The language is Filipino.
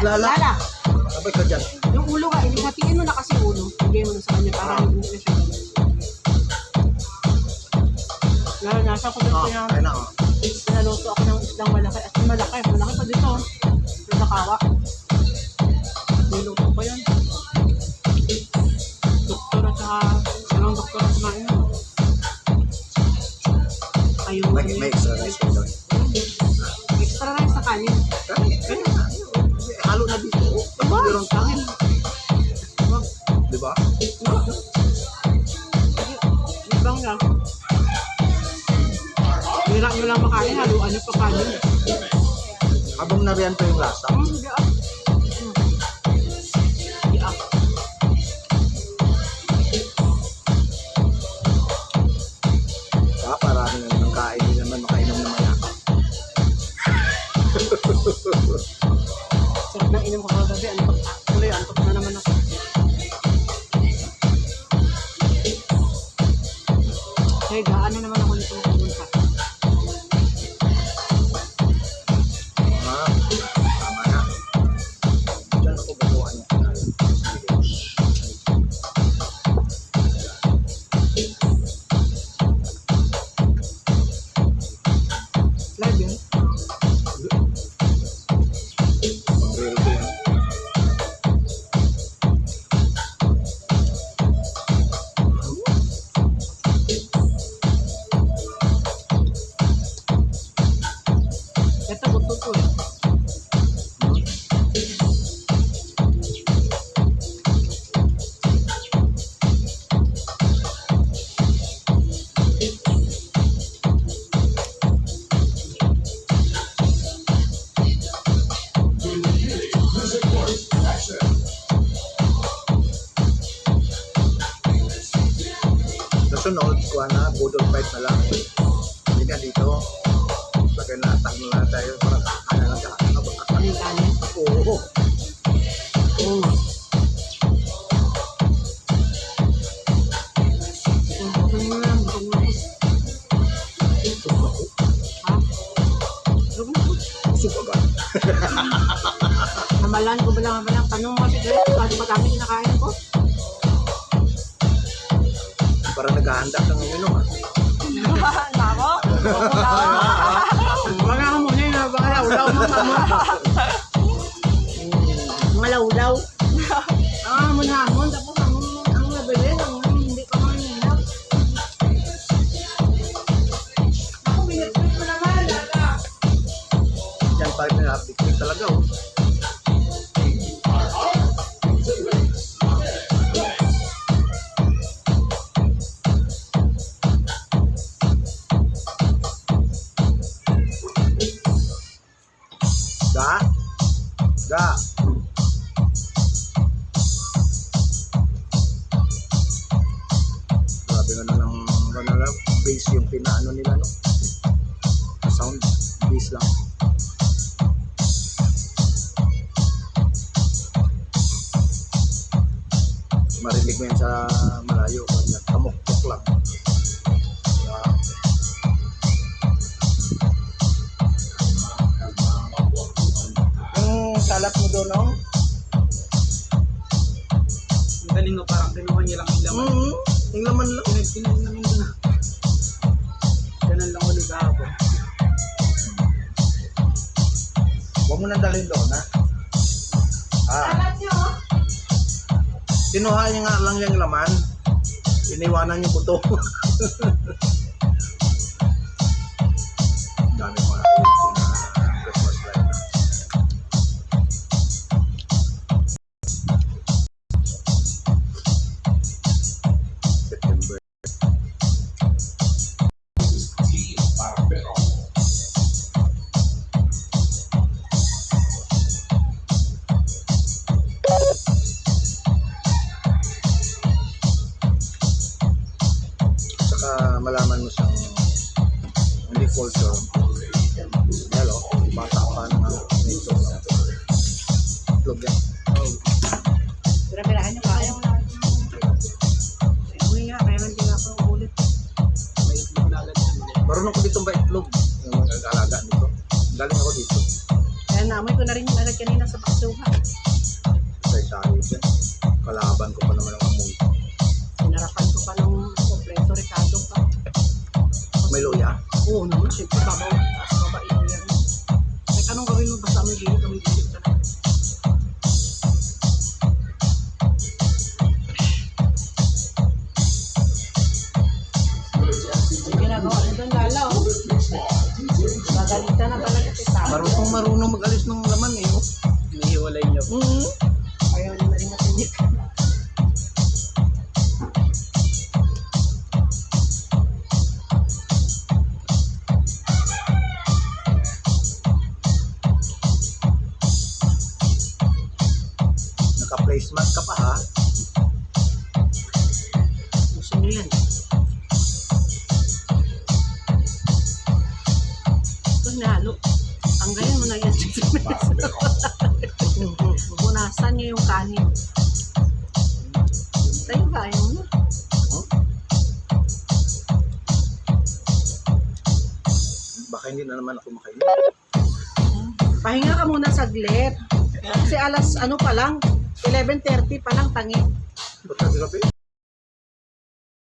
Lala. Lala. Sabay ka dyan. Yung ulo ka, hatiin mo na kasi yung ulo. Bigay mo na sa kanya para hindi na siya ganun. Lalo nasa ko dito yung Ayun na, oh. pinaluto ako ng islang malaki. At yung malaki. Malaki pa dito. Yung nakawa. Niluto ko yan. Doktor at saka silang doktor at kumain yun. Ayun. May extra rice ko doon. Extra rice sa kanin. Ayun na. Halo na dito. Diba? Meron kanin. Diba? Ibang lang. Hirap mo lang makain, haluan yung pakanin. Habang nariyan pa yung lasa. Hindi ah. Hindi ah. Parami na ng kain din naman, makainom naman ako. Sarap ng inom ko kagabi. Tuloy, antok na naman ako. Hey, gaano naman ako nito mapunta. Tama na. Diyan ako gagawa niya. Live yun? Real ko yan. Ito, buto ko eh. Nasunod, kuha na, budol fight na lang. Hindi ka dito. Lagay na atang na tayo para kakana lang kakana. Ano yung kanin? Oo. Oo. Buto mo na, buto mo ako. Ha? Buto mo ako. Usok agad. Hamalan ko ba lang, hamalan. Tanong mo kasi kaya, kasi matami kinakain ko. Para naghahanda kang uminom ha. Nako? Wala ka muna yun, baka laulaw mo mama. Mga laulaw. Muna hamon, tapos ang nabili, hindi pa mga hinap. Ako, binitbit mo naman. Yan pa rin na update talaga oh. Ga. Grabe nga na lang bass yung pinaano nila no. Sound bass lang. Marinig mo yan sa malayo. Kamuktok lang. Yung salap mo doon, no? Ang galing mo, parang kinuha niya lang yung laman. Yung laman lang. Pinag-pinag namin doon. Ganun lang ulit ako. Huwag mo nang dalhin doon, ha? Kinuha niya nga lang yung laman. Iniwanan yung buto. Dami mga Christmas light na. September. Malaman mo siyang hindi culture. Hello, bata pa na nito. Vlog yan. Pira-pirahan niyo kaya. Uy nga, kaya lang din ako ulit. May itlog na agad. Marunong ko ditong ba itlog? Yung nag-alaga nito. Galing ako dito. Kaya naamoy ko na rin yung agad kanina sa baksuha. mag-alis ng laman eh. Oh. Hinihiwalay niyo. Ayaw niya na rin matinik. Naka-placement ka pa ha. Gusto niyo yan. Ito nalo. Tanggalin mo na yan. Punasan niyo yung kanin. Tayo kain mo na. Baka hindi na naman ako makain. Pahinga ka muna saglit. Kasi alas ano pa lang, 11:30 pa lang tangi. Ba't gabi?